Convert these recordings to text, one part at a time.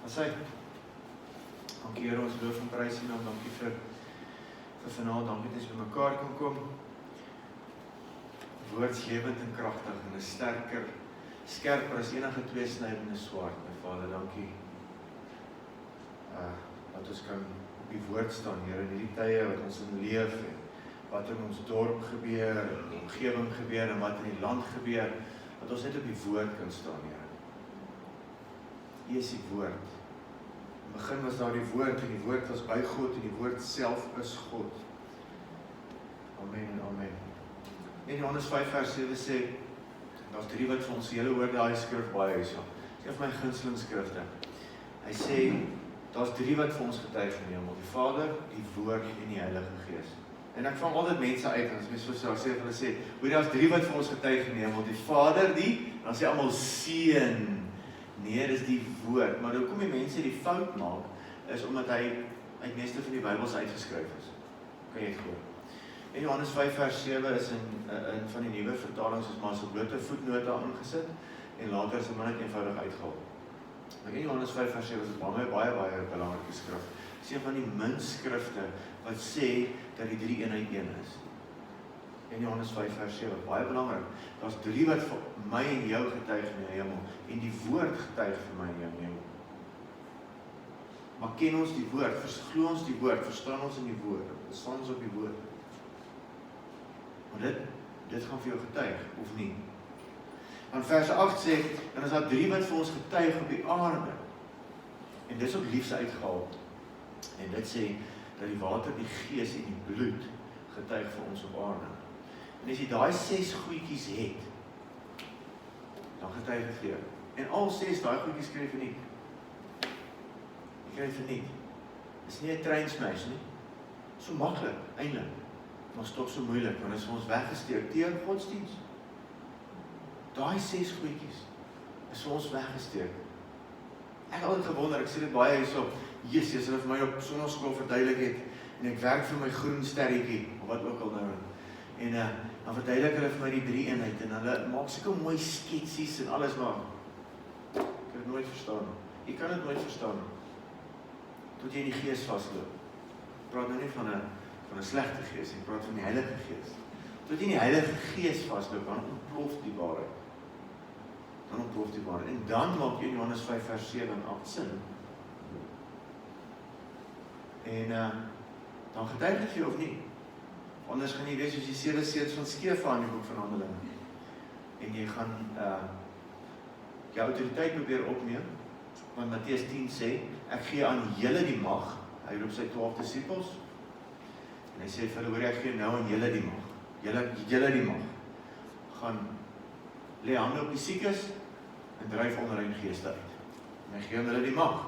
As hy, dankie Here, ons loof en prys U naam, dankie vir vanaand, dankie dat ons by mekaar kan kom. Woord lewend en kragtig en is skerper as enige tweesnydende swaard. My Vader, dankie dat ons kan op die woord staan, Here, in hierdie tye wat ons in leef en wat in ons dorp gebeur, in die omgewing gebeur en wat in die land gebeur, dat ons net op die woord kan staan, Here. U is die woord. In die begin was daar die woord en die woord was by God en die woord self is God. Amen en amen. In Johannes 5 vers 7 sê, daar's 3 wat vir ons hele hoor daai skrif baie is. Dis een van my gunsteling skrifte. Hy sê, daar's 3 wat vir ons getuig in die hemel, die Vader, die Woord en die Heilige Gees. En ek vang altyd mense uit, en as mense so sê, hulle sê, daar's 3 wat vir ons getuig in die hemel, die Vader, dan sê almal seun. Nee, dis die woord, maar hoekom die mense die fout maak, is omdat hy uit meeste van die Bybels uitgeskryf is. Kan jy het gehoor? En Johannes 5 vers 7 is in van die nuwe vertalings is maar so blote voetnote aangesit, en later is dit maar net eenvoudig uitgehaal. Maar in Johannes 5 vers 7 is baie belangrike skrif. Dit is een van die min skrifte wat sê dat die 3 eenheid een is. In Johannes 5 vers 7, baie belangrik. Daar's 3 wat vir my en jou getuig in die hemel, en die woord getuig vir my en jou in die hemel. Maar ken ons die woord, glo ons die woord, verstaan ons in die woord, verstaan ons op die woord. Maar dit gaan vir jou getuig, of nie? Want vers 8 sê, en is daar 3 wat vir ons getuig op die aarde, en dit is ook liefs uitgehaal, en dit sê, dat die water, die gees en die bloed getuig vir ons op aarde. En as jy daai 6 goedjies het, dan getuig dit vir jou. En al 6 daai goedjies kry jy verniet. Jy kry dit verniet. Dis nie 'n treinsmeis nie. So maklik, eintlik. Maar is tog so moeilik, want dit is vir ons weggesteek teen godsdiens. Daai 6 goedjies is vir ons weggesteek. Ek het altyd gewonder, ek sê dit baie hierso, Jesus, hulle vir my op sonnaskool verduidelik het, en ek werk vir my groen sterretjie, of wat ook al nou, en dan verduidelik hulle vir my die 3 eenheid, en hulle maak sulke mooi sketsies en alles, maar ek kan dit nooit verstaan. Jy kan dit nooit verstaan, tot jy in die gees vasloop. Ek praat nou nie van 'n slegte gees, ek praat van die Heilige Gees. Tot jy in die Heilige Gees vasloop, dan ontplof die waarheid. En dan maak jy in Johannes 5 vers 7 en 8 sin. En dan getuig dit vir jou of nie. Anders gaan jy wees soos die 7 seuns van Skefa in die boek van Handelinge. En jy gaan jou autoriteit probeer opneem, want Matteus 10 sê, ek gee aan julle die mag, hy roep sy 12 disippels, en hy sê vir hulle, hoor, ek gee nou aan julle die mag, julle die mag, gaan lê hande op die siekes, en dryf onreine geeste uit. En hy gee aan hulle die mag.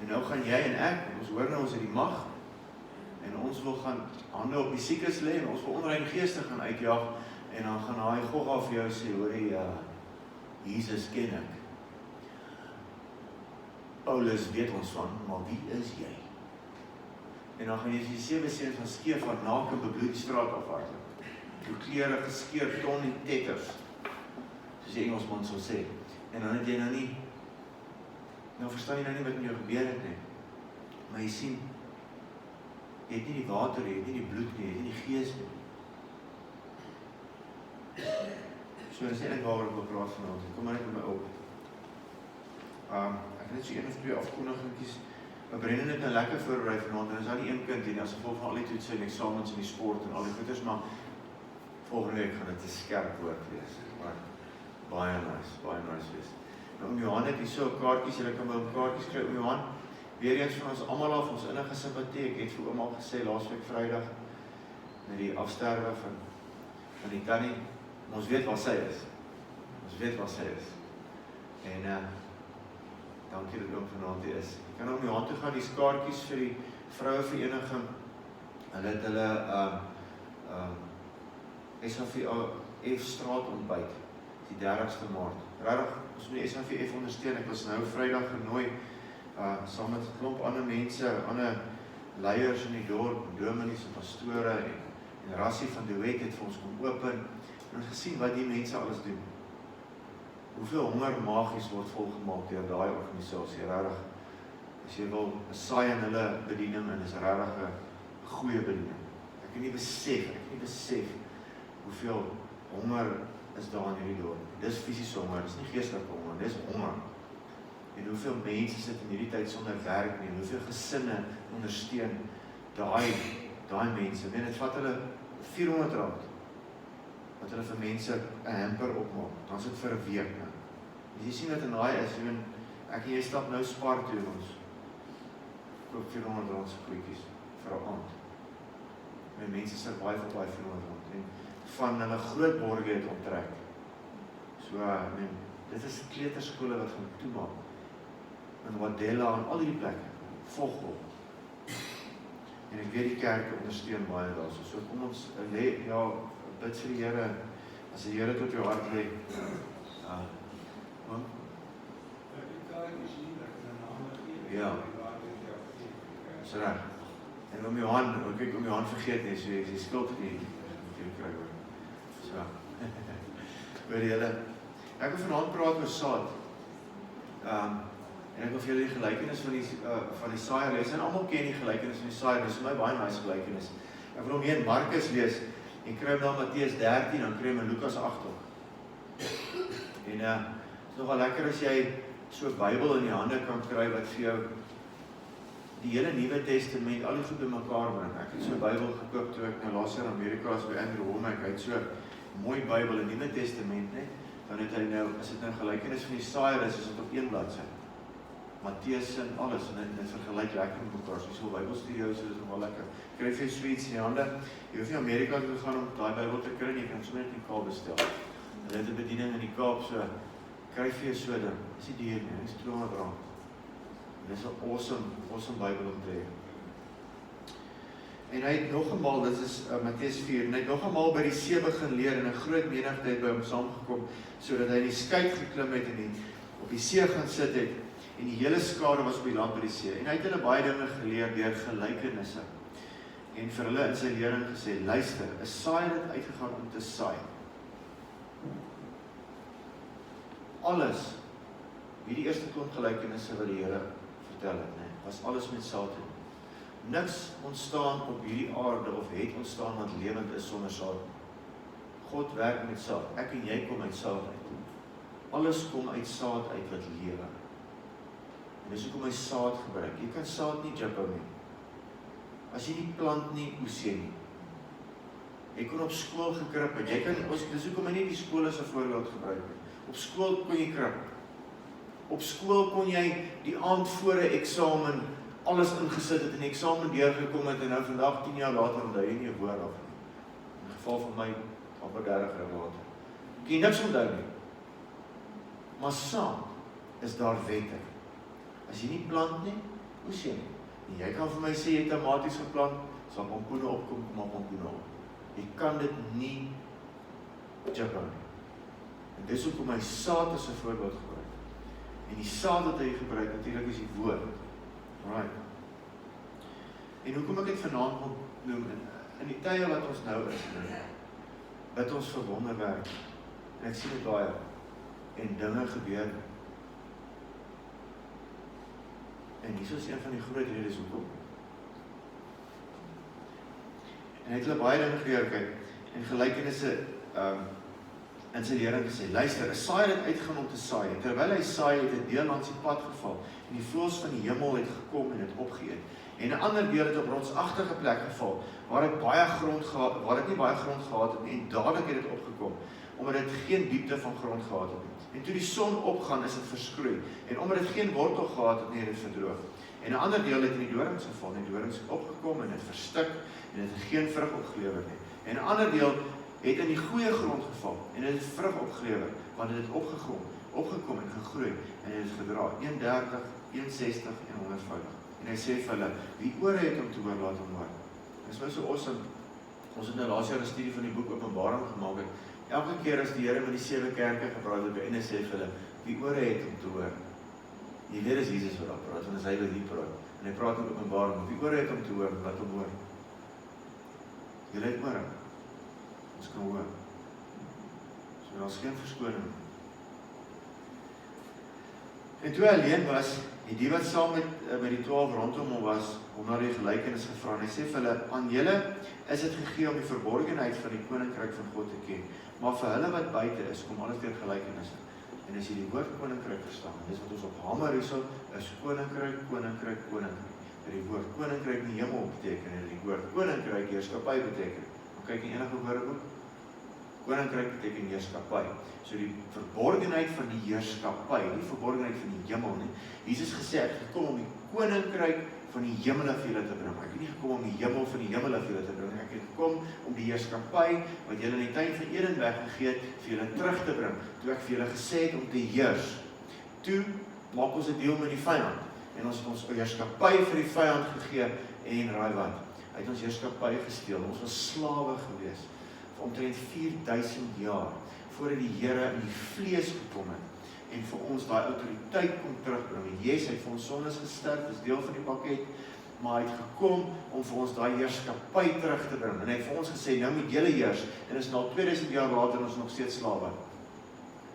En nou gaan jy en ek, en ons hoor nou ons het die mag, en ons wil gaan hande op die siekes lê, en ons wil onreine geeste gaan uitjaag, en dan gaan hy Gogga vir jou sê, hoor, Jesus ken ek. Paulus weet ons van, maar wie is jy? En dan gaan jy die 7 seuns van Skefa naak en bebloed die straat afhardloop. Jou klere geskeur, ton en tetters, soos die Engelsman sal sê. En dan het jy nou verstaan jy nou nie wat met jou gebeur het nie. Maar jy sien, jy het nie die water nie, jy het nie die bloed nie, jy het nie die gees nie. So, dit is nie waaroor ek wil praat vanaand, kom maar net met my op. Ek het net so 1 of 2 afkondigingkies. Maar Brennan het nou lekker voorberei vanaand, en is daar nie 1 kind hier, as gevolg van al die toetse en examens en die sport en al die goeders, maar volgende week gaan dit 'n skerp woord wees. Maar baie nice wees. Nou, om Johan het hier so kaartjies, julle kan by hom kaartjies kry, om Johan, weer eens van ons almal af, ons innige simpatie, ek het vir oom al gesê, laasweek Vrydag, met die afsterwe van die tannie, maar ons weet waar sy is. En, dankie dat oom vanaand hier is. Ek kan om Johan toe gaan, die kaartjies vir die vrouwevereniging, hulle het SHVF straat ontbyt, die 30ste Maart. Regtig, ons moet die SHVF ondersteun, ek was nou Vrydag genooi, saam met 'n klomp ander mense, ander leiers in die dorp, dominees en pastore, en Rassie van Duet het vir ons kom open, en ons gesien wat die mense alles doen. Hoeveel honger magies word volgemaak deur daai organisasie, regtig. As jy wil, 'n saai in hulle bediening en is regtig 'n goeie bediening. Ek kan nie besef hoeveel honger is daar in hierdie dorp. Dis fisiese honger, dis nie geestelike honger, dis honger. En hoeveel mense sit in hierdie tyd sonder werk nie, hoeveel gesinne ondersteun daai mense. Dit vat hulle R400 wat hulle vir mense 'n hamper opmaak, dan sit vir 'n week. Jy sien wat in daai is, ek en jy stap nou Spar toe en ons koop R400 se goedjies vir 'n aand. En mense survive op daai R400 en van hulle groot borge het onttrek. So, dit is kleuterskole wat gaan toemaak. In Wadella en al die plekke, volgop. En ek weet die kerk ondersteun baie daarso. So kom ons bid vir die Here, as die Here tot jou hart lê. Ja. Dis reg. En om Johan vergeet nie, so jy skuld het nie kry hoor. So. Hoor julle. Ek wil vanaand praat oor Saad. En ek wil vir julle die gelykenis van die saaier lees. En almal ken die gelykenis van die saaier. Dis vir my baie nice gelykenis. Ek wil hom hier in Markus lees en kry hom dan Matteus 13, dan kry hom in Lukas 8 ook. En is nogal lekker as jy so 'n Bybel in die hande kan kry wat vir jou die hele Nuwe Testament al die goed bymekaar bring. Ek het so 'n Bybel gekoop toe ek nou laas jaar in Amerika was by Andrew Womack. Hy het so 'n mooi Bybel in die Nuwe Testament, net. Dan het hy nou, as dit nou gelykenis van die saaier is dit op een bladsy. Matteus en alles, en dit vergelyk lekker met mekaar. So so Bybelstudie, so dis nogal lekker. Kry vir sweets in die hande. Jy hoef nie Amerika toe te gaan om daai Bybel te kry nie, jy kan sommer net in die Kaap bestel. Hulle het 'n bediening in die Kaap, so kry vir so 'n ding. Dis nie duur nie, dis R200. Dis 'n awesome Bybel om te hê. En hy het nog eenmaal, dit is Matteus 4, en hy het nog eenmaal by die see begin leer en 'n groot menigte het by hom saamgekom, sodat hy in die skei geklim het en op die see gaan sit het, en die hele skare was op die land by die see. En hy het hulle baie dinge geleer deur gelykenisse. En vir hulle in sy lering gesê, luister, 'n saaier het uitgegaan om te saai. Alles, hierdie eerste klomp gelykenisse wat die Here vertel het, was alles met saad in. Niks ontstaan op hierdie aarde of het ontstaan wat lewend is sonder saad. God werk met saad. Ek en jy kom uit saad uit. Alles kom uit saad uit wat lewe. En dis hoekom hy saad gebruik. Jy kan saad nie jippou nie. As jy nie plant nie, oes jy nie. Jy kon op skool gekrip het. Dis hoekom hy nie die skool as 'n voorbeeld gebruik nie. Op skool kon jy krip. Op skool kon jy die aand voor 'n eksamen alles ingesit het en die eksamen deurgekom het en nou vandag 10 jaar later onthou jy nie 'n woord af nie. In geval van my amper 30 jaar later. Kan jy niks onthou nie. Maar saad is daar wette. As jy nie plant nie, oes jy nie. En jy kan vir my sê jy het tomaties geplant, sal pompoene opkom, maar pompoene op. Jy kan dit nie jippou nie. En dis hoekom hy saad as 'n voorbeeld gebruik. En die saad wat hy gebruik, natuurlik is die woord. Alright. En hoekom ek dit vanaand wil noem, in die tye wat ons nou is, bid ons vir wonderwerk. En ek sien dit baie. En dinge gebeur. En hier is een van die groot redes hoekom. En hy het hulle baie dinge geleer, kyk, en gelykenisse in sy lering gesê, luister, 'n saaier het uitgaan om te saai, en terwyl hy saai het 'n deel langs die pad geval, en die voëls van die hemel het gekom en het opgeëet, en 'n ander deel het op rotsagtige plek geval, waar dit nie baie grond gehad het nie, en dadelik het dit opgekom, omdat dit geen diepte van grond gehad het nie. En toe die son opgaan, is dit verskroei, en omdat dit geen wortel gehad het nie, het dit verdroog. En 'n ander deel het in die dorings geval, en die dorings het opgekom en het verstik, en het geen vrug opgelewer nie. En 'n ander deel het in die goeie grond geval, en het vrug opgelewer, want het het opgekom en gegroei, en het het gedra, 130, 160 en 100voudig. En hy sê vir hulle, wie ore het om te hoor, laat hom hoor. Dit is my so awesome. Ons het nou laas jaar 'n studie van die boek Openbaring gemaak het. Elke keer as die Here met die 7 kerke gepraat het, en hy sê vir hulle, wie ore het om te hoor. Jy weet is Jesus wat daar praat, want as hy wat hier praat, en hy praat in Openbaring, wie ore het om te hoor, laat hom hoor. Jy het ore. Ons kan hoor. So daar is geen verskoning. En toe hy alleen was, die wat saam met die 12 rondom hom was, om na die gelykenis gevra, en hy sê vir hulle, aan julle is dit gegee om die verborgenheid van die koninkryk van God te ken, maar vir hulle wat buite is, kom alles deur gelykenisse. En as jy die woord koninkryk verstaan, dis wat ons op hamer hierso, is koninkryk, koninkryk, koninkryk. Die woord koninkryk in die hemel beteken, en die woord koninkryk heerskappy beteken. Maar kyk in enige woordeboek, koninkryk beteken heerskappy. So die verborgenheid van die heerskappy, nie verborgenheid van die hemel nie. Jesus gesê, ek het gekom om die koninkryk van die hemel vir julle te bring. Ek het nie gekom om die hemel van die hemel vir julle te bring. Ek het gekom om die heerskappy wat julle in die tuin van Eden weggegee het, vir julle terug te bring. Toe ek vir julle gesê het om te heers. Toe maak ons 'n deal met die vyand. En ons het ons heerskappy vir die vyand gegee en raai wat? Hy het ons heerskappy gesteel. Ons was slawe gewees vir omtrent 4000 jaar voordat die Here in die vlees gekom het en vir ons daai autoriteit kom terugbring. Jesus het vir ons sondes gesterf, dis deel van die pakket, maar hy het gekom om vir ons daai heerskappy terug te bring. En hy het vir ons gesê, nou moet julle heers, en is nou 2000 jaar later ons nog steeds slawe.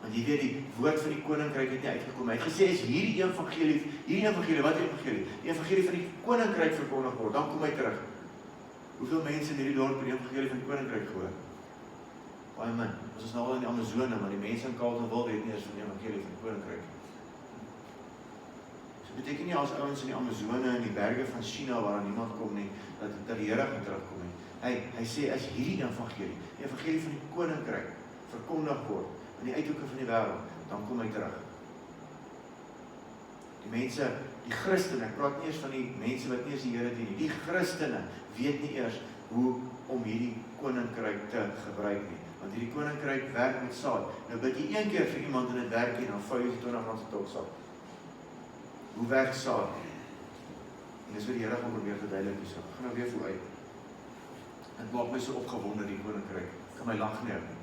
Want jy weet, die woord van die koninkryk het nie uitgekom. Hy het gesê, is hierdie evangelie, wat evangelie? Die evangelie van die koninkryk verkondig word, dan kom hy terug. Hoeveel mense in hierdie dorp die evangelie van die koninkryk gehoor? Baie min. Ons is nou al in die Amazone, maar die mense in Carletonville weet nie eens van die evangelie van die koninkryk. So beteken nie as ouens in die Amazone en die berge van China waar niemand kom nie, dat die Here gaan terugkom nie. Hy sê, as hierdie evangelie van die koninkryk verkondig word in die uithoeke van die wêreld, dan kom hy terug. Die mense, die Christene, ek praat nie eers van die mense wat nie eens die Here dien nie, die Christene weet nie eers hoe om hierdie koninkryk te gebruik nie. Want hierdie koninkryk werk met Saad. Nou bid jy een keer vir iemand en dit werk nie, dan vou jy R20 se tok Saad. Hoe werk Saad? En dis wat die Here gaan probeer verduidelik hier. Ek gaan nou weer voor uit. Dit maak my so opgewonde die koninkryk. Ek kan my lag nie hou nie.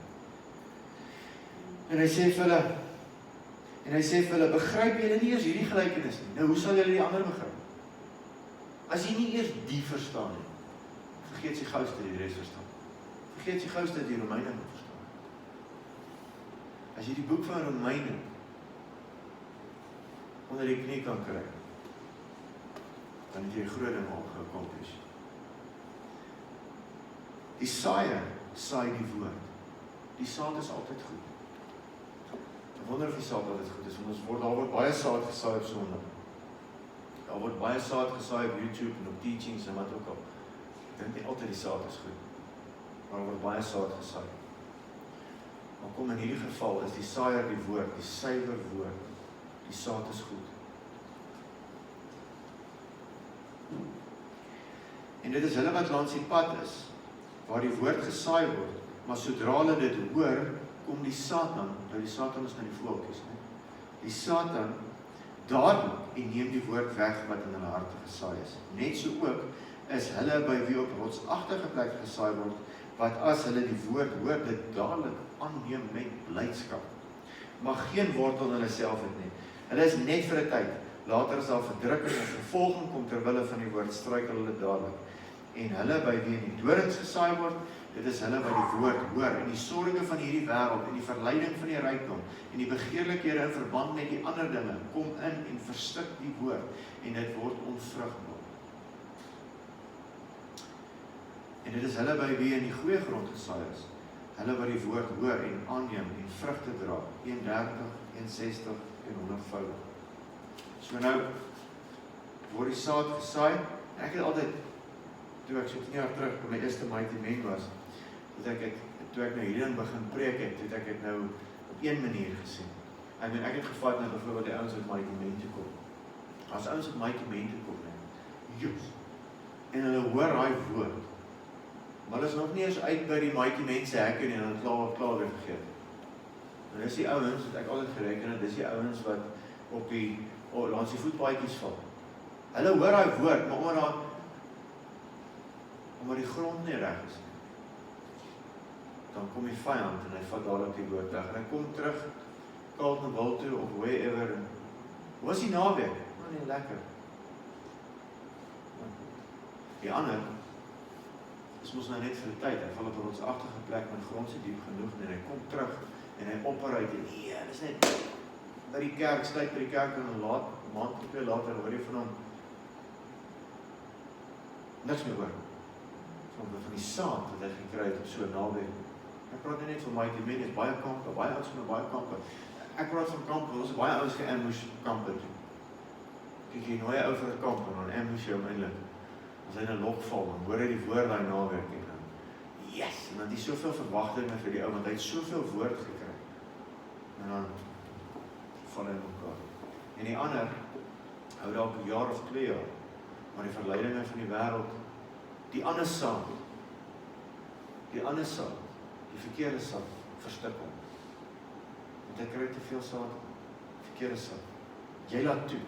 En hy sê vir hulle, begryp julle nie eers hierdie gelykenis nie. Nou, hoe sal julle die ander begryp? As jy nie eers die verstaan nie, vergeet jy gouste die res verstaan. Vergeet jy gouste die Romeine moet verstaan. As jy die boek van Romeine onder die knie kan kry, dan het jy groot ding al geaccomplish. Die saaier saai die woord. Die saad is altyd goed. Ek wonder of die saad altyd goed is, want daar word baie saad gesaai op Sondag. Daar word baie saad gesaai op YouTube en op teachings en wat ook al. Ek dink nie altyd die saad is goed, maar daar word baie saad gesaai. Maar kom in hierdie geval is die saaier die woord, die suiwer woord. Die saad is goed. En dit is hulle wat langs die pad is, waar die woord gesaai word, maar sodra hulle dit hoor, kom die Satan, nou die Satan is nou die voeltjies, die Satan dadelik en neem die woord weg wat in hulle harte gesaai is. Net so ook is hulle by wie op rotsagtige plek gesaai word, wat as hulle die woord hoor, dit dadelik aanneem met blydskap, maar geen wortel in hulle self het nie. Hulle is net vir 'n tyd, later is daar verdrukking en vervolging kom terwille van die woord, struikel hulle dadelik. En hulle by wie in die dorings gesaai word, dit is hulle wat die woord hoor, en die sorge van hierdie wêreld, en die verleiding van die rykdom, en die begeerlikhede in verband met die ander dinge, kom in en verstik die woord, en dit word onvrugbaar. En dit is hulle by wie in die goeie grond gesaai is, hulle wat die woord hoor en aanneem en vrugte dra, 31, 61 en 100voudig. So nou, word die saad gesaai, en ek het altyd, toe ek so 10 jaar terug, op my eerste Mighty Men was, toe ek nou hierin begin preek het, toe ek het nou op een manier gesien. Ek het gevat nou bijvoorbeeld die ouens wat Mighty Men toe kom. As ouens wat Mighty Men toe kom, en hulle hoor daai woord, maar hulle is nog nie eens uit by die Mighty Men se hekke nie, en hulle klaar weer vergeet. En dis die ouens, wat ek altyd gereken het, dis die ouens wat op die, langs die voetpaadjies val. Hulle hoor daai woord, maar omdat die grond nie reg is, dan kom die vyand en hy vat dadelik die woord weg. En hy kom terug, Carletonville toe, of wherever. Hoe was die naweek? Nee, lekker. Die ander is mos nou net vir die tyd. Hy val op 'n rotsagtige plek, met grond se diep genoeg, en hy kom terug, en hy opper uit, en dis net, by die kerk, sluit by die kerk en 'n maand of 2 later hoor jy van hom niks meer hoor. Van die saad wat hy gekry het op so naby. Ek praat net van my gemeen, is baie kampe, baie ouens van baie kampe. Ek praat van kampe, ons baie ouens geambush kampe toe. Kyk jy nooi ou vir 'n kamp en dan ambush jy hom eintlik. As hy in 'n lok val, dan hoor hy die woord daai naweek en dan yes, en dan het hy soveel verwagtinge vir die ou want hy het soveel woord gekry. En dan val hy in mekaar. En die ander hou dalk 'n jaar of 2 jaar, maar die verleidinge van die wêreld, die ander saad, die verkeerde saad, verstik hom. Want hy kry te veel saad, verkeerde saad. Jy laat toe,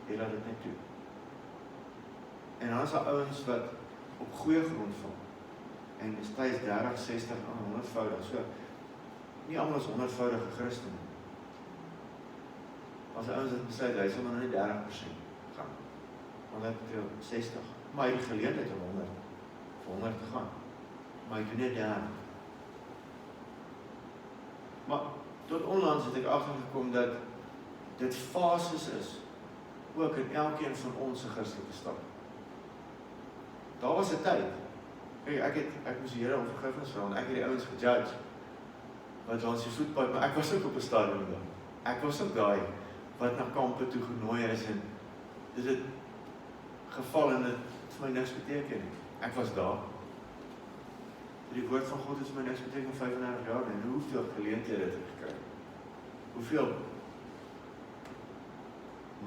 jy laat dit net toe. En dan is daar ouens wat op goeie grond val. En is 30, 60, 100voudig. So, nie almal is 100voudige Christene. As ouens het besluit, hy sal maar net 30% gaan. 160. Maar hy het geleentheid om 100 te gaan. Maar hy doen net 30. Maar tot onlangs het ek agtergekom dat dit fases is, ook in elkeen van ons se Christelike stap. Daar was 'n tyd. Ek moes die Here om vergifnis vra, want ek het die ouens gejudge wat langs die voetpad, maar ek was ook op 'n stadium daar. Ek was ook daai wat na kampe toe genooi is en dit het geval en dit vir my niks beteken nie. Ek was daar. Die woord van God het vir my niks beteken 35 jaar en hoeveel geleenthede het ek gekry. Hoeveel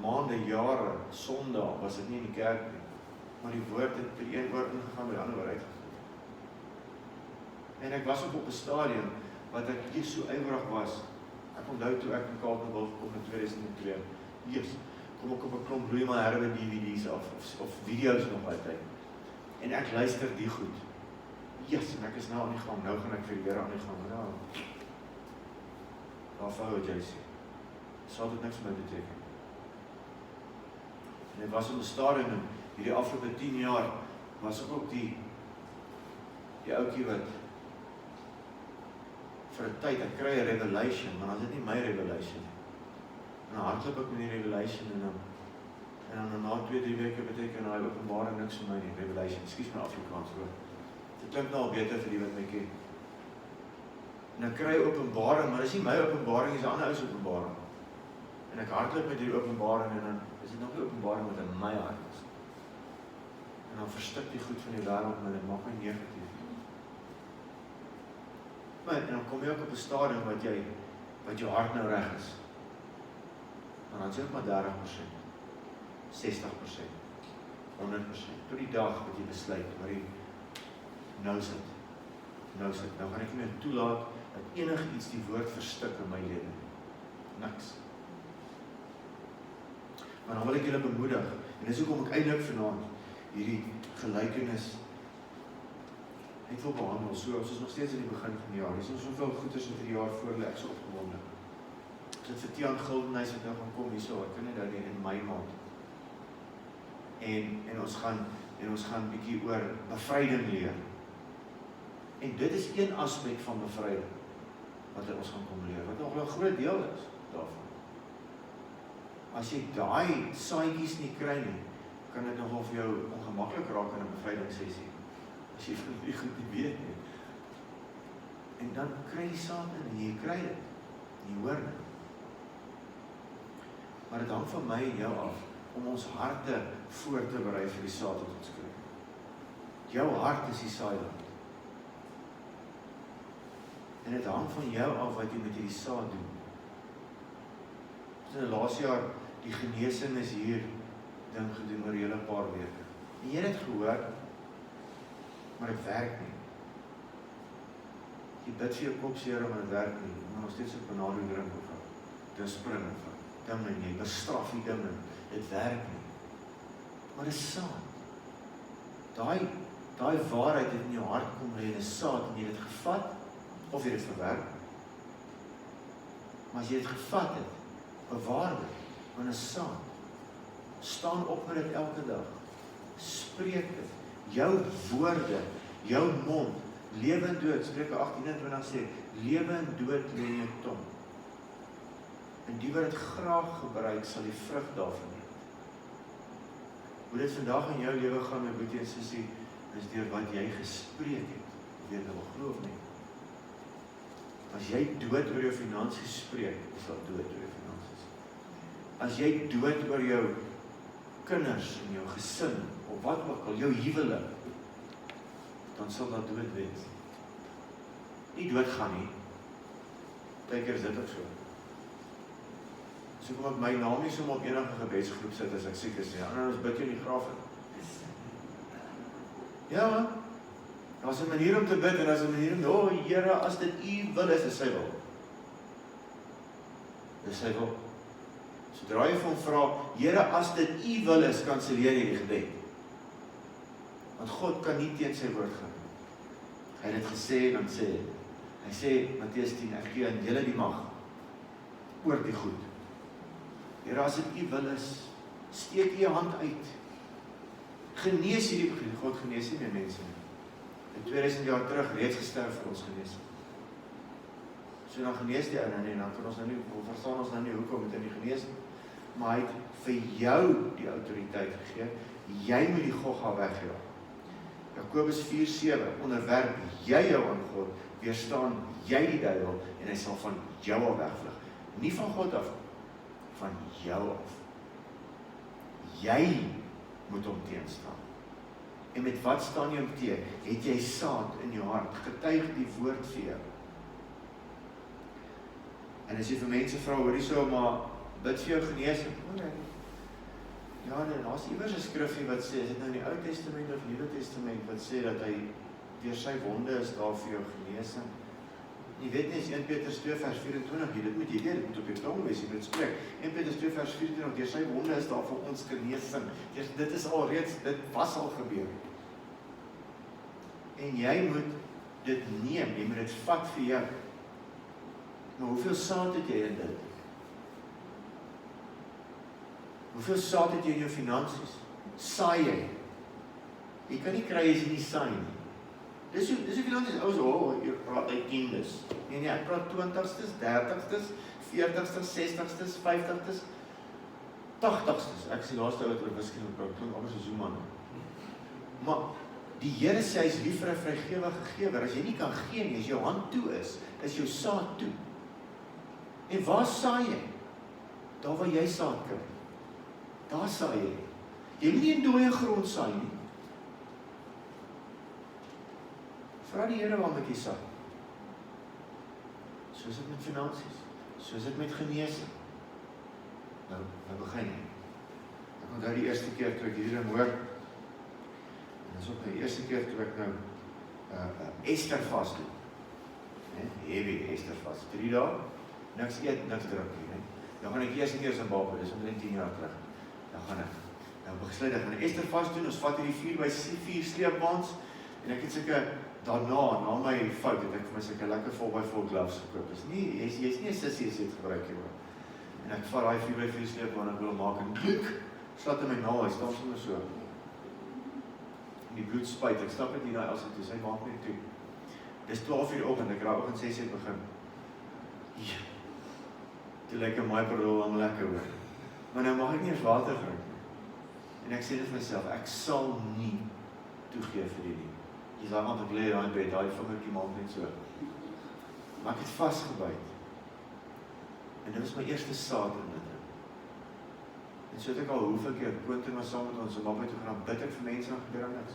maande, jare, Sondag was dit nie in die kerk nie. Maar die woord het by een woord ingegaan, by die ander woord uitgegaan. En ek was ook op 'n stadium wat ek nie so ywerig was. Ek onthou toe ek in Kaapstad gekom in 2002. Yes, kom ek op 'n klomp bloei maar herbe DVD's af of video's nog altyd. En ek luister die goed. Yes, en ek is nou aan die gang. Nou gaan ek vir die Here aan die gang. Nou. Daar vou JC. Sal dit niks vir my beteken. En dit was op 'n stadium in hierdie afgelope 10 jaar was ek ook die ouetjie wat vir 'n tyd, ek kry 'n revelation, maar dan is dit nie my revelation nie. En dan hardloop ek met die revelation en dan na 2-3 weke beteken daai openbaring niks vir my nie, revelation, ekskuus my Afrikaans woord. Dit klink nou al beter vir die wat my ken. En dan kry ek openbaring, maar dis nie my openbaring, dis 'n ander ou se openbaring. En ek hardloop met hierdie openbaring en dan is dit nog 'n openbaring wat in my hart is. En dan verstik die goed van die wêreld en dit maak my negatief. Maar en dan kom jy ook op 'n stadium wat jou hart nou reg is. En dan sê ek maar 30%, 60%, 100%, tot die dag wat jy besluit, maar jy nou sit. Nou gaan ek nie meer toelaat dat enigiets die woord verstik in my lewe. Niks. Maar dan wil ek julle bemoedig, en dis hoekom ek eintlik vanaand hierdie gelykenis net wil behandel. So, ons is nog steeds in die begin van die jaar. Dis soveel goeders in die jaar voor lê, ek so opgewonde. Dit vir Tiaan Gildenhuis wat nou gaan kom hierso, ek kan nie daar in my maand. En ons gaan bietjie oor bevryding leer. En dit is een aspek van bevryding wat ons gaan kom leer, wat nog 'n groot deel is daarvan. As jy daai saadjies nie kry nie, kan dit nogal vir jou ongemaklik raak in 'n bevrydingssessie. As jy van die goed nie weet nie. En dan kry jy saad in en jy kry dit. Jy hoor dit. Maar dit hang van my en jou af om ons harte voor te berei vir die saad wat ons kry. Jou hart is die saailand. En dit hang van jou af wat jy met hierdie saad doen. In die laaste jaar, die genesing is hier ding gedoen oor 'n hele paar weke. En jy het dit gehoor, maar dit werk nie. Jy bid vir jou kopseer, maar dit werk nie. Maar nog steeds 'n benadering drink of dis spring of dinge en jy bestraf die dinge. Dit werk nie. Maar dit is saad. Daai waarheid het in jou hart kom lê, dit is saad en jy het dit gevat of jy dit verwerp. Maar as jy dit gevat het, bewaar dit, want dit is saad. Staan op met dit elke dag. Spreek dit. Jou woorde, jou mond, lewe en dood, Spreuke 18:21 sê, lewe en dood lê in jou tong. En die wat dit graag gebruik, sal die vrug daarvan eet. Hoe dit vandag in jou lewe gaan, my broertjie en sussie, is deur wat jy gespreek het, of jy dit wil glo of nie. As jy dood oor jou finansies spreek, is dat dood oor jou finansies. As jy dood oor jou kinders en jou gesin, of wat ook al, jou huwelik, dan sal dat dood wees. Nie dood gaan nie. Partykeer is dit ook so. So kom ek my naam nie sommer op enige gebedsgroep sit as ek siek is nie. Anders bid jy in die graf in. Ja, daar is 'n manier om te bid en daar is 'n manier om, Here, as dit U wil is sy wil. Dis sy wil. Sodra jy vir hom vra, Here, as dit U wil is, kanselleer jy die gebed. Want God kan nie teen sy woord gaan. Hy het dit gesê, dan sê hy. Hy sê, Matteus 10, ek gee aan julle die mag oor die goed. Here, as dit U wil is, steek U hand uit. Genees hierdie begin. God genees nie meer mense nie. In 2000 jaar terug reeds gesterf vir ons genees. So dan genees die ou nou nie, en dan kan ons nou nie, verstaan ons nou nie hoekom het hy nie genees nie. Maar hy het vir jou die autoriteit gegee. Jy moet die gogga wegjaag. Jakobus 4:7, onderwerp jy jou aan God, weerstaan jy die duiwel en hy sal van jou al wegvlug. Nie van God af, van jou af. Jy moet hom teenstaan. En met wat staan jy hom teen? Het jy saad in jou hart? Getuig die woord vir jou. En as jy vir mense vra, hoor hierso, maar bid vir jou genesing. Ja, daar's iewers 'n skrifgie wat sê, is dit nou in die Ou Testament of Nuwe Testament, wat sê dat hy deur sy wonde is daar vir jou genesing. Jy weet nie, is 1 Petrus 2 vers 24, dit moet jy weet, dit moet op jou tong wees, jy moet spreek. 1 Petrus 2 vers 24, deur sy wonde is daar vir ons genesing. Dit is al reeds, dit was al gebeur. En jy moet dit neem, jy moet dit vat vir jou. Maar hoeveel saad het jy in dit? Hoeveel saad het jy in jou finansies? Saai jy? Jy kan nie kry as jy nie saai nie. Dis hoe finansies ouens, jy praat uit tiendes. Nee, ek praat 20stes, 30stes, 40stes, 60stes, 50stes, 80stes. Ek is die laaste ou wat oor wiskunde praat, klink amper so Zoeman. Maar die Here sê hy is lief vir 'n vrygewige gewer. As jy nie kan gee nie, as jou hand toe is jou saad toe. En waar saai jy? Daar waar jy saad kry. Daar saai jy. Jy moet nie in dooie grond saai nie. Vra die Here waar moet jy saai. So is dit met finansies. So is dit met genesing. Nou begin jy. Ek onthou die eerste keer toe ek hierdie ding hoor. En dis ook die eerste keer toe ek nou Ester vas doen. Heavy Ester vas. 3 dae. Niks eet, niks drink nie. Dan gaan ek die eerste keer Zimbabwe, dis omtrent 10 jaar terug. Dan gaan ek. Nou besluit ek gaan Ester vas doen. Ons vat hierdie 4x4 sleepwaens en ek het seker daarna, na my fout, het ek vir my seker lekker 4x4 gloves gekoop. Dis nie, jy's nie 'n sissie as jy dit gebruik hier hoor. En ek vat daai 4x4 sleepwaan en ek wil maak en klik, slat in my naal, hy staan sommer so. En die bloed spuit, ek stap net hier na Elsa toe, sy maak net toe. Dis 12 uur oggend, ek raak oggend 6 uur begin. Ja. Toe lyk my parol lang lekker hoor. Maar nou mag ek nie eens water drink nie. En ek sê dit vir myself, ek sal nie toegee vir die nie. Jy's daar aan te lê daar in bed, daai vingertjie maak net so. Maar ek het vasgebyt. En dit was my eerste saad in dit. En so het ek al hoeveel keer Quentin was saam met ons en mamma toe gaan bid ek vir mense en gebeur niks.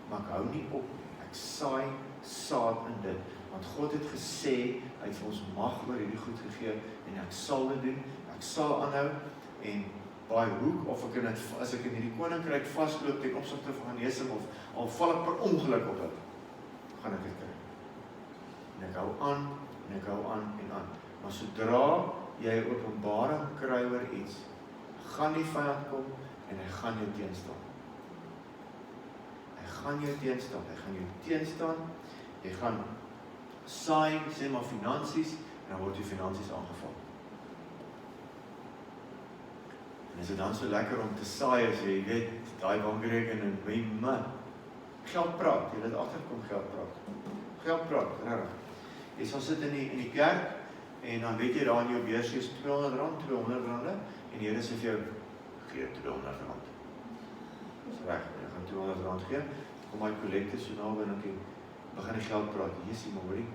Maar ek hou nie op nie. Ek saai saad in dit. Want God het gesê, hy het vir ons mag oor hierdie goed gegee en ek sal dit doen. Ek sal aanhou en by hoek of ek in as ek in hierdie koninkryk vasloop ten opsigte van genesing of al val ek per ongeluk op dit, gaan ek dit kry. En ek hou aan en ek hou aan en aan. Maar sodra jy openbaring kry oor iets, gaan die vyand kom en hy gaan jou teenstaan. Hy gaan jou teenstaan, hy gaan jou teenstaan. Jy gaan saai, sê maar finansies, en dan word die finansies aangeval. En is dit dan so lekker om te saai as jy weet, daai bankrekening en my geld praat, jy het agterkom geld praat. Geld praat, regtig. Jy sal sit in die kerk En dan weet jy daar in jou beurs is R200, R200, en die Here sê vir jou, gee R200. Dis reg, jy gaan R200 gee, kom my kollekte so naby en dan begin die geld praat, Jesusie, maar hoorie,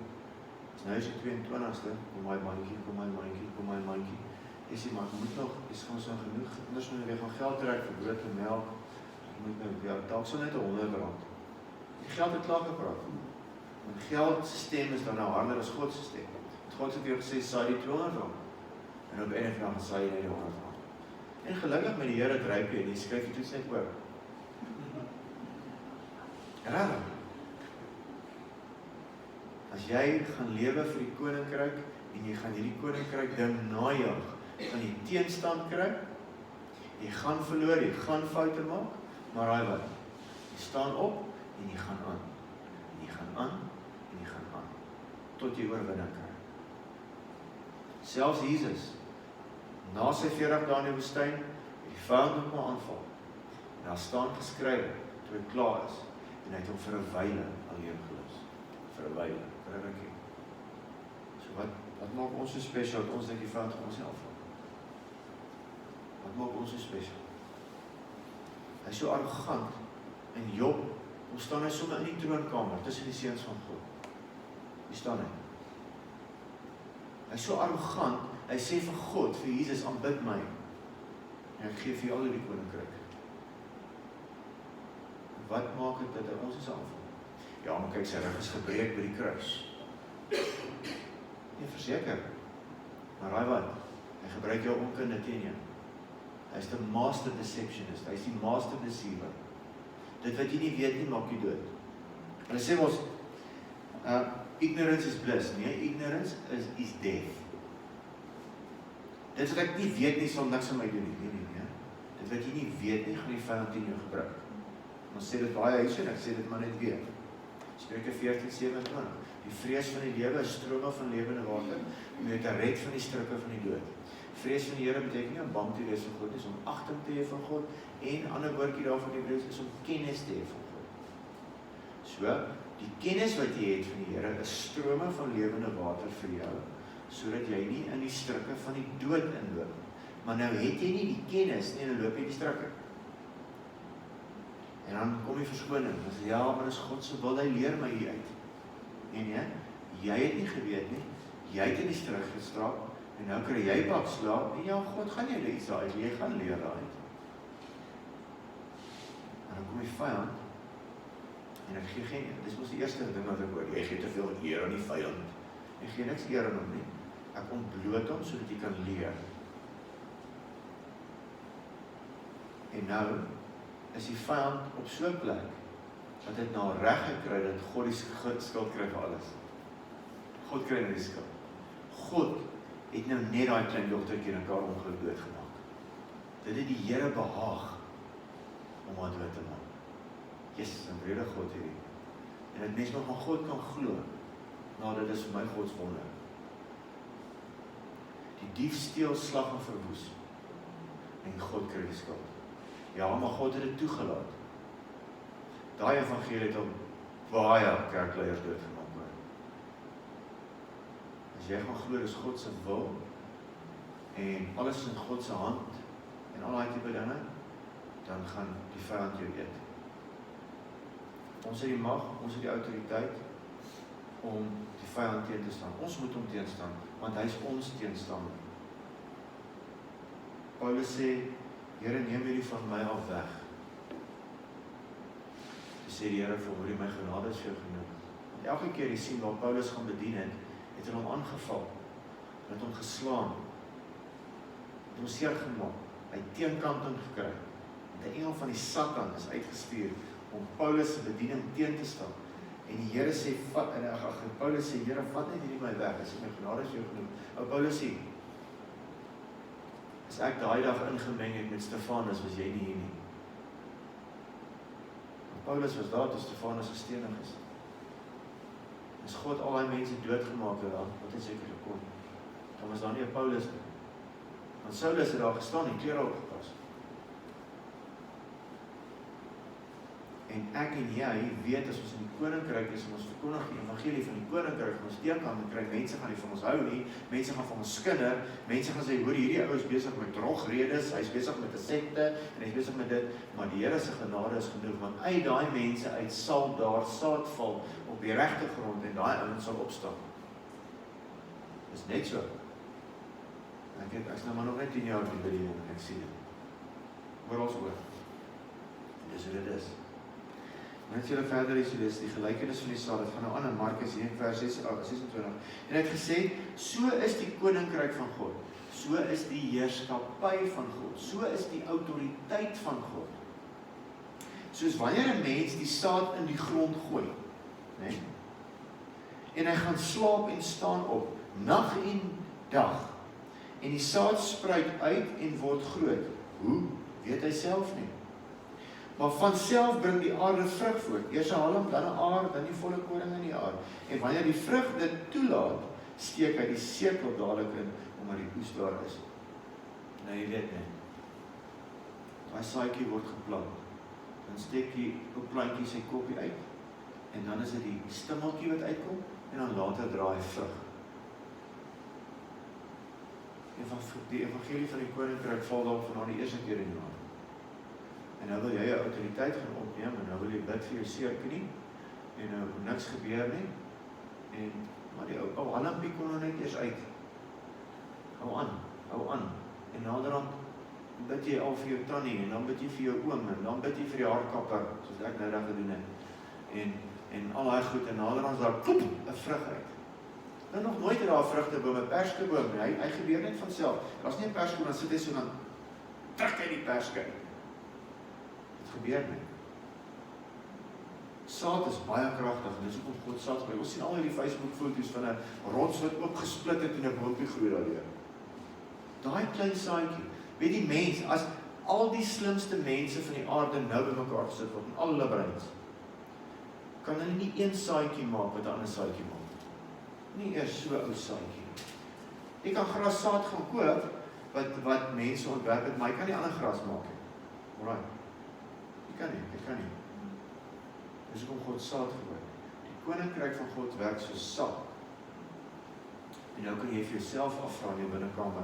nou is die 22ste, kom my mandjie, Jesusie, maar ek moet nog, is gaan so genoeg, anders moet jy gaan geld trek vir brood en melk, ek moet nou, ja, dalk so net R100. Die geld het klaar gepraat, want geld se stem is dan nou harder as God se stem. God het jou gesê, saai die R200, en op enig dag saai jy die R100. En gelukkig met die Here dryp jy, en jy skryf jy toets net oor. Rarig. As jy gaan lewe vir die koninkryk, en jy gaan hierdie koninkryk ding najag, gaan jy teenstand kry, jy gaan verloor, jy gaan foute maak, maar raai wat, jy staan op, en jy gaan aan, en jy gaan aan, en jy gaan aan, tot jy oorwinning kry. Selfs Jesus, na sy 40 dae in die woestyn, het die vyand nog maar aanval. En daar staan geskrywe, toe hy klaar is, en hy het hom vir 'n wyle alleen gelos. Vir 'n wyle, vir 'n rukkie. So wat maak ons so spesiaal, dat ons dink die vyand gaan ons nie aanval? Wat maak ons so spesiaal? Hy is so arrogant, en Job, hoe staan hy sommer in die troonkamer, tussen die seuns van God? Wie staan hy? Hy is so arrogant, hy sê vir God, vir Jesus, aanbid my, en ek gee vir jou al die koninkryk. Wat maak het dat hy ons is aanval? Ja, maar kyk, sy rug is gebreek by die kruis. Nee, verseker. Maar raai wat, hy gebruik jou onkunde teen jou. Hy is die master deceptionist, hy is die master deceiver. Dit wat jy nie weet nie, maak jy dood. En hy sê ons, ignorance is bliss. Nee, ignorance is death. Dit wat ek nie weet nie, sal niks aan my doen nie. Nee. Dit wat jy nie weet nie, gaan die vyand teen jou gebruik. Ons sê dit baie huis en ek sê dit maar net weer. Spreuke 14:27. Die vrees van die lewe is strome van lewende water, om jou te red van die struike van die dood. Vrees van die Here beteken nie om bang te wees van God, is om agting te hê van God, en ander woordjie daarvan die Hebreëus is om kennis te hê van God. So, die kennis wat jy het van die Here is strome van lewende water vir jou, sodat jy nie in die struike van die dood inloop. Maar nou het jy nie die kennis nie, en dan loop jy die struike. En dan kom die verskoning, dan sê, ja, maar dis God se wil, hy leer my hier uit. Nee, jy het nie geweet nie, jy het in die struik gestrap, en nou kry jy bakslaap, en ja, God gaan jy iets uit, jy gaan leer uit. En dan kom die vyand, en ek gee geen, dis mos die eerste ding wat ek hoor, jy gee te veel eer aan die vyand, ek gee niks eer aan hom nie, ek ontbloot hom, sodat jy kan leer. En nou, is die vyand op so 'n plek, dat het nou reg gekry, dat God die skuld kry vir alles. God kry nou die skuld. God het nou net daai klein dogtertjie in 'n kar ongeluk doodgemaak. Dit het die Here behaag, om haar dood te maak. Jesus, en vrede God hierdie. En dat mens nog aan God kan glo, nou dit is vir my Gods wonder. Die dief steel, slag en verwoes, en God kry die skuld. Ja, maar God het dit toegelaat. Daai evangelie het al baie kerkleiers doodgemaak word. As jy gaan glo, dis God se wil, en alles is in God se hand, en al daai tipe dinge, dan gaan die vyand jou eet. Ons het die mag, ons het die autoriteit, om die vyand teen te staan. Ons moet hom teenstaan, want hy is ons teenstander. Paulus sê, Here, neem hierdie van my af weg. Sê die Here, vir hoor my genade is vir jou genoeg. Want elke keer jy sien waar Paulus gaan bedien het hom aangeval, het hom geslaan, het hom seer gemaak, hy het teenkanting gekry, en 'n engel van die Satan is uitgestuur, om Paulus se bediening teen te staan, en die Here sê, Paulus sê, Here, vat net hierdie my weg, as my genade is vir jou genoeg. Ou Paulus sê, as ek daai dag ingemeng het met Stefanus, was jy nie hier nie. Paulus was daar, toe Stefanus gestenig is. As God al die mense doodgemaak het dan, wat het seker gekom, dan was daar nie 'n Paulus nie. Want Saulus het daar gestaan en klere opgepas. En ek en jy weet as ons in die koninkryk is en ons verkondig die evangelie van die koninkryk, ons teekan en kry, mense gaan nie van ons hou nie, mense gaan van ons skinder, mense gaan sê, hoor, hierdie ou is besig met drogredes, hy is besig met 'n sekte, en hy is besig met dit, maar die Here se genade is genoeg, want uit daai mense uit sal daar saad val op die regte grond, en daai ouens sal opstaan. Dis net so. Ek is nou maar nog net 10 jaar by die en ek sien dit. Oral oor. En dis hoe dit is. Net julle verder is die gelykenis van die saad, dit gaan nou aan in Markus 1 vers 26. En hy het gesê, so is die koninkryk van God, so is die heerskappy van God, so is die autoriteit van God. Soos wanneer 'n mens die saad in die grond gooi, né? En hy gaan slaap en staan op, nag en dag, en die saad spruit uit en word groot. Hoe? Weet hy self nie. Maar van self bring die aarde vrug voort. Eers 'n halm, dan 'n aar, dan die volle koring in die aar. En wanneer die vrug dit toelaat, steek hy die sekel dadelik in, omdat die oes daar is. Nou jy weet net, daai saadjie word geplant, dan steek die ou plantjie sy koppie uit, en dan is dit die stimmeltjie wat uitkom, en dan later draai vrug. Die evangelie van die koninkryk val dalk van die eerste keer in die aand. En nou wil jy jou autoriteit gaan opneem, en nou wil jy bid vir jou seer knie, en nou niks gebeur nie, maar die ou halmpie kom nou net eers uit. Hou aan, en naderhand bid jy al vir jou tannie, en dan bid jy vir jou oom, en dan bid jy vir die haarkapper, soos ek nou dat gedoen het, en al daai goed, en naderhand is daar, klop, 'n vrug uit. Nou nog nooit het daar 'n vrugteboom, 'n perskeboom, hy gebeur net van self. Daar's nie 'n perskeboom, dan sit hy so, dan trek hy die perske uit. Dit gebeur nie. Saad is baie kragtig, en dis hoekom God saad gebruik. Ons sien al hierdie Facebook-foto's van 'n rots wat oopgesplit het en 'n boompie groei daardeur. Daai klein saadjie, weet die mens, as al die slimste mense van die aarde nou bymekaar gesit word, en al hulle breins, kan hulle nie een saadjie maak wat 'n ander saadjie maak. Nie eers so 'n ou saadjie. Jy kan grassaad gaan koop, wat mense ontwerp het, maar jy kan nie ander gras maak nie. Alright. Jy kan nie. Dis hoekom God saad gebruik. Die koninkryk van God werk soos saad. En nou kan jy vir jouself afvra in jou binnekamer,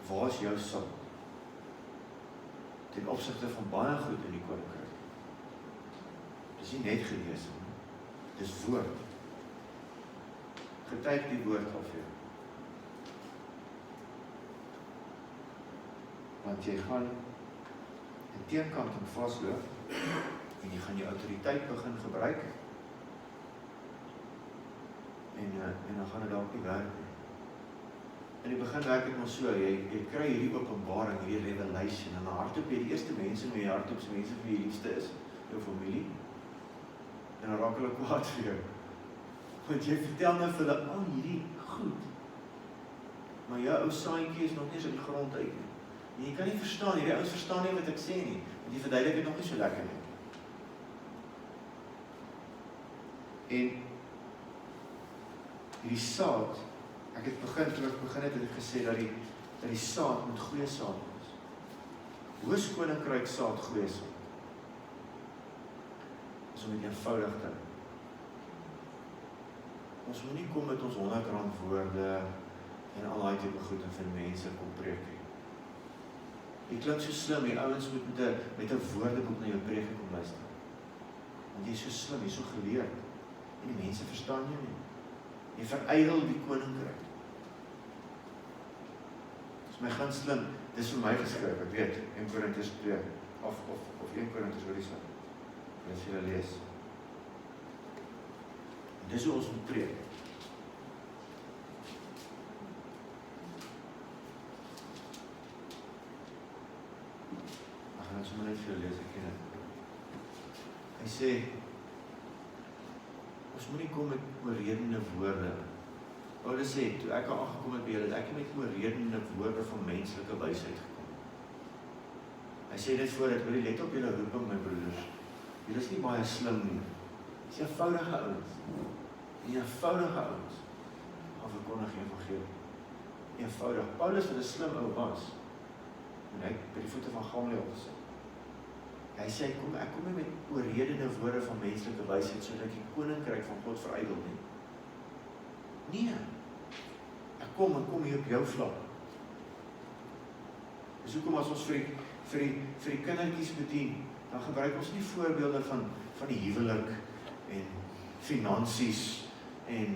waar is jou saad? Ten opsigte van baie goed in die koninkryk. Dis nie net gelees nie. Dis woord. Getuig die woord al vir jou. Want jy gaan in teenkanting vasloop, en jy gaan jou autoriteit begin gebruik, en dan gaan dit dalk nie werk nie. In die begin werk dit maar so, jy kry hierdie openbaring, hierdie revelation, en dan hardloop jy die eerste mense met jy hardloop, se mense vir jy liefste is, jou familie, en dan raak hulle kwaad vir jou. Want jy vertel nou vir hulle al hierdie goed, maar jou ou saadjie is nog nie so die grond uit nie. En jy kan nie verstaan, hierdie ouens verstaan nie wat ek sê nie, want jy verduidelik dit nog nie so lekker nie. En hierdie saad, toe ek begin het ek gesê dat die saad moet goeie saad is. Hoe is koninkryk saad goeie saad? Is om dit eenvoudig te doen. Ons moet nie kom met ons R100 woorde en al die tipe goed en vir mense kom preek nie. Jy klink so slim, die ouens moet met 'n woordeboek na jou preek kom luister. Want jy is so slim, jy is so geleerd. En die mense verstaan jou nie. Jy verydel die koninkryk. Dis my gunsteling, dis vir my geskryf, ek weet, 1 Korintiërs 2, of 1 Korintiërs hoor die so. As jy lees. En dis hoe ons moet preek. Ek gaan sommer net vir jou lees, ek ken dit. Hy sê, ons moet nie kom met oorredende woorde. Paulus sê, toe ek al aangekom het by julle, ek het met oorredende woorde van menslike wysheid gekom. Hy sê dit voordat, wil jy let op julle roeping, my broeders. Julle is nie baie slim nie. Dis eenvoudige ouens. Eenvoudige ouens. Al verkondig die evangelie. Eenvoudig. Paulus wat 'n slim ou was, en hy by die voete van Gamaliel gesit. Hy sê, ek kom nie met oorredende woorde van menslike wysheid, sodat ek die koninkryk van God verydel nie. Nee, ek kom hier op jou vlak. Dis hoekom as ons vir die kindertjies bedien, dan gebruik ons nie voorbeelde van die huwelik en finansies en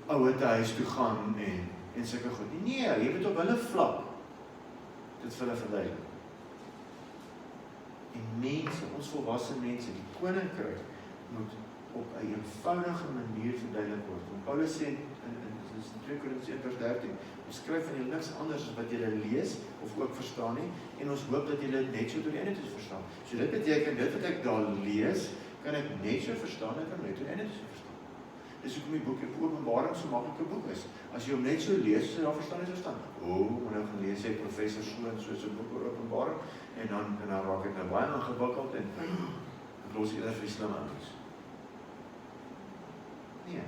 ouer te huis toe gaan en sulke goed. Nee, jy moet op hulle vlak dit vir hulle verduidelik. En mense, ons volwasse mense, die koninkryk moet op 'n eenvoudige manier verduidelik word. Want Paulus sê in 2 Korintiërs 1:13, ons skryf van julle niks anders as wat julle lees of ook verstaan nie, en ons hoop dat julle net so tot die einde toe verstaan. So dit beteken, dit wat ek daar lees, kan ek net so verstaan, ek kan net tot die einde toe verstaan. Dis hoekom die boek Openbaring so maklike boek is. As jy hom net so lees, so dan verstaan jy verstaan. Maar nou gaan lees hy professor so en so 'n boek oor Openbaring, en dan raak dit nou baie ingewikkeld en ek los eerder vir die slimme ouens. Nee.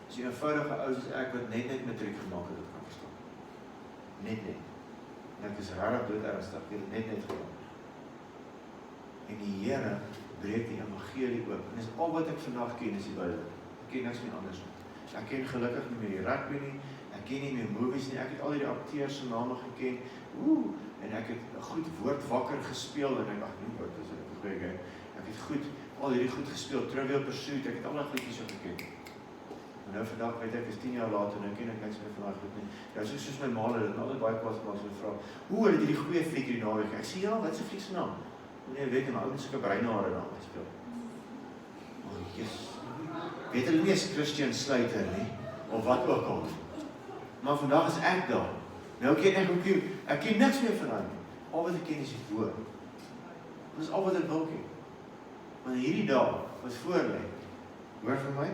As jy eenvoudige ouens as ek wat net matriek gemaak het, dit kan verstaan. Net. En ek is rarig dood ernstig, ek het net gemaak. En die Here breek die evangelie oop. En dis al wat ek vandag ken is die Bybel. Ek ken niks meer anders nie. Ek ken gelukkig nie meer die rugby nie, ek ken nie meer movies nie, ek het al die akteurs se name geken. En ek het 'n goed woord wakker gespeel en ek dacht, wat is dit 'n goeie game. Ek het goed al hierdie goed gespeel, Trivial Pursuit, ek het al die goedjies so geken. En nou vandag weet ek, is 10 jaar later, nou ken ek niks meer van daai goed nie. Ja, soos my ma het altyd baie kwaad gemaak so vra, hoe het jy die goeie fliek hierdie naweek? Ek sê ja, wat is 'n fliek se naam? Nee, weet jy, my ouens sulke breinhare dan speel. Jesus. Weet hulle nie as Christian Slater nie, of wat ook al. Maar vandag is ek daar. Nou ken ek ken niks meer van hom. Al wat ek ken is die woord. Dit is al wat ek wil ken. Maar hierdie dag wat voor lê, hoor vir my,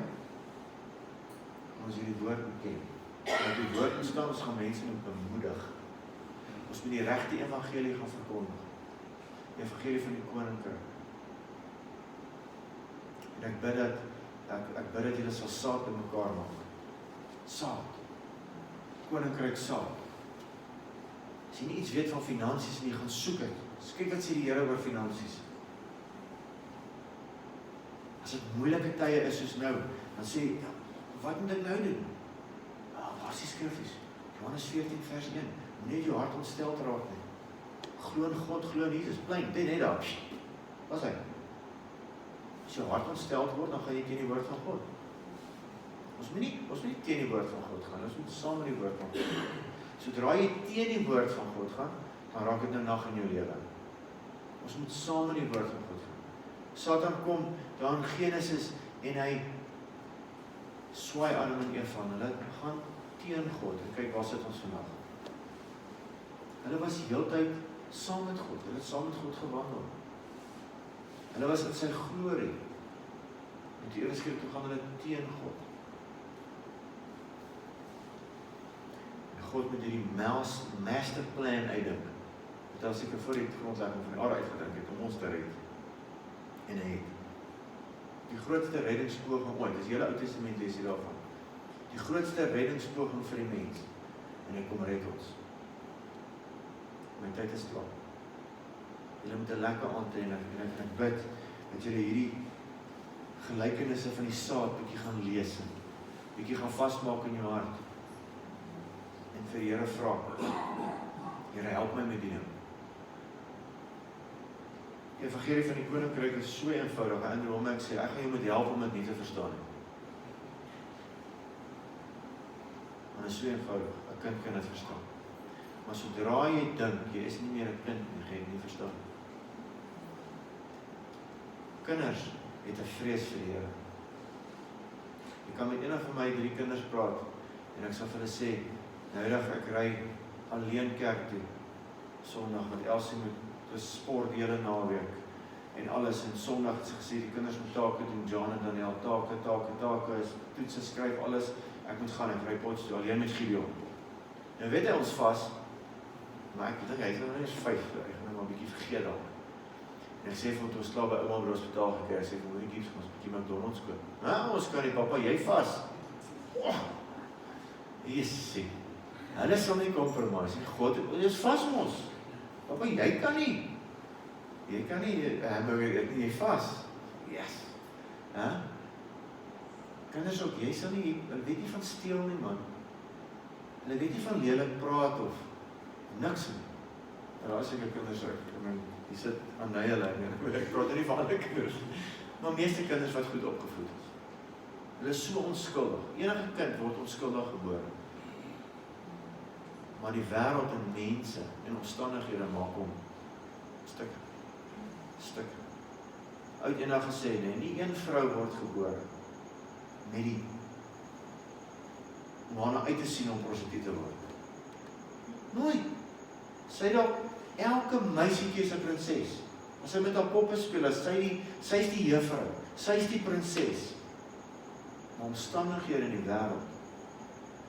ons hierdie woord moet ken. Want die woord moet staan, ons gaan mense moet bemoedig. Ons moet die regte evangelie gaan verkondig. Die evangelie van die koninkryk. En ek bid dat julle sal saad in mekaar maak. Saad. Koninkryk saad. As jy nie iets weet van finansies en jy gaan soek het, kyk wat sê die Here oor finansies. As dit moeilike tye is soos nou, dan sê jy, wat moet ek nou doen? Waar is die skriffies? Johannes 14 vers 1. Moenie jou hart ontstel raak nie. Glo in God, glo in Jesus. Plein, dit net daar. Wat is hy? As jou hart ontsteld word, dan gaan jy teen die woord van God. Ons moet nie teen die woord van God gaan, ons moet saam met die woord van God gaan. Sodra jy teen die woord van God gaan, dan raak dit nou nag in jou lewe. Ons moet saam met die woord van God gaan. Satan kom daar in Genesis en hy swaai Adam en Eva en hulle gaan teen God. En kyk, waar sit ons vandag? Hulle was die hele tyd saam met God. Hulle het saam met God gewandel. Hulle was in sy glorie. En die eerste keer toe gaan hulle teen God. En God met hierdie masterplan uitdink. Dit was seker voor die grondlegging van die aarde uitgedink het om ons te red. En hy het die grootste reddingspoging ooit, dis hele Ou Testament lees jy daarvan. Die grootste reddingspoging vir die mens. En hy kom red ons. My tyd is klaar. Julle moet 'n lekker aand hê en ek bid dat julle hierdie gelykenisse van die saad bietjie gaan lees en bietjie gaan vasmaak in jou hart. En vir die Here vra. Here, help my met die ding. Die evangelie van die koninkryk is so eenvoudig en daarom ek sê, ek gaan jou moet help om dit nie te verstaan nie. Maar dit is so eenvoudig, 'n kind kan dit verstaan. Maar sodra jy dink, jy is nie meer 'n kind nie, jy het nie verstaan. Kinders het 'n vrees vir die Here. Jy kan met een van my 3 kinders praat en ek sal vir hulle sê, noudag ek ry alleen kerk toe, Sondag, want Elsie moet sport die hele naweek en alles, en Sondag het sy gesê, die kinders moet take doen, John en Daniel, take, is toetse, skryf alles, ek moet gaan, ek ry Potch toe, alleen met Gideon. Nou weet hy ons vas, maar ek dink, hy is nou eens 5, ek gaan nou maar 'n bietjie vergeet dan. En ek sê vir hom, toe ons klaar by ouma by die hospitaal gekry, ek sê vir hom, hoe gips ons 'n bietjie McDonald's koop. Nou, ons kan nie, papa, jy vas. Hy is siek. Hulle sal nie compromise nie. God, dit is vas ons. Papa, jy kan nie. Jy kan nie hamburger eet nie, jy vas. Yes. Kinders ook, jy sal nie, hulle weet nie van steel nie, man. Hulle weet nie van lelik praat of niks nie. Daar is ek kinders ook, die sit aan die lyn, ek praat nie van ander kinders. Maar meeste kinders wat goed opgevoed is. Hulle is so onskuldig. Enige kind word onskuldig gebore. Maar die wêreld en mense en omstandighede maak hom stuk. Uit eendag gesê, nee, nie een vrou word gebore met die om haar uit te sien om prostituut te word. Nooit. Sy dalk elke meisietjie is 'n prinses. As sy met haar poppe speel, sy is die juffrou, sy is die prinses. Maar omstandighede in die wêreld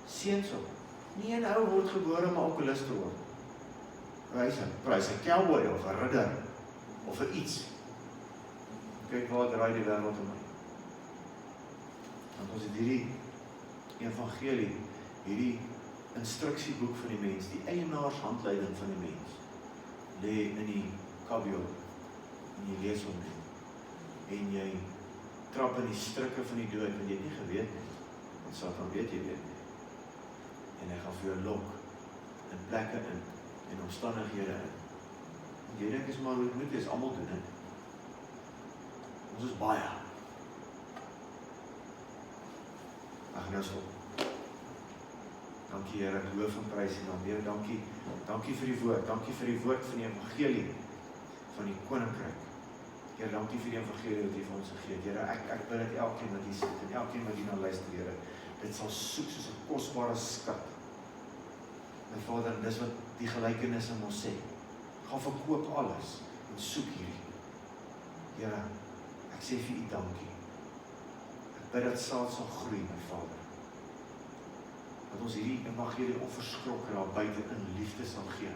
seuns op. Nie 'n ou word gebore om 'n alkoholist te word. Prys 'n cowboy of 'n ridder of 'n iets. Kyk waar draai die wêreld om my. Want ons het hierdie evangelie, hierdie instruksieboek van die mens, die eienaarshandleiding van die mens, lê in die kabiot, en jy lees hom en jy trap in die strikke van die dood, want jy het nie geweet nie, want Satan weet jy weet nie, en hy gaan vir jou lok, in plekke in omstandighede in, en jy dink is maar hoe het moet wees, almal doen dit, ons is baie, ag nou stop. Dankie Here, ek loof en prys en dan weer dankie vir die woord van die evangelie van die koninkryk. Here, dankie vir die evangelie wat U vir ons gegee het. Here, ek bid dat elkeen wat hier sit en elkeen wat hier na luister, Here, dit sal soek soos 'n kosbare skat. My Vader, dis wat die gelykenisse ons sê. Gaan verkoop alles en soek hierdie. Here, ek sê vir U dankie. Ek bid dat Saad sal groei, my Vader. Dat ons hierdie evangelie onverskrokke daar buite in liefde sal gee.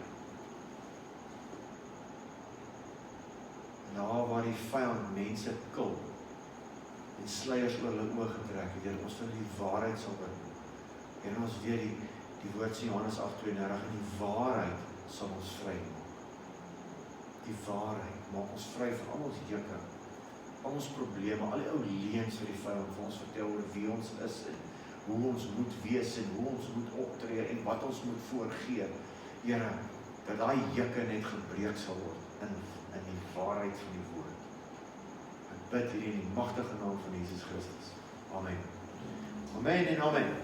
Daar waar die vyand mense kil en sluiers oor hulle oë getrek het, Here, ons vir die waarheid sal bring. Here, ons weet die woord sê Johannes 8:32 en die waarheid sal ons vry maak. Die waarheid maak ons vry van al ons jukke, al ons probleme, al die ou leuns wat die vyand vir ons vertel oor wie ons is en hoe ons moet wees en hoe ons moet optree en wat ons moet voorgee. Here, dat daai jukke net gebreek sal word in die waarheid van die woord. Ek bid hier in die magtige naam van Jesus Christus. Amen. Amen en amen.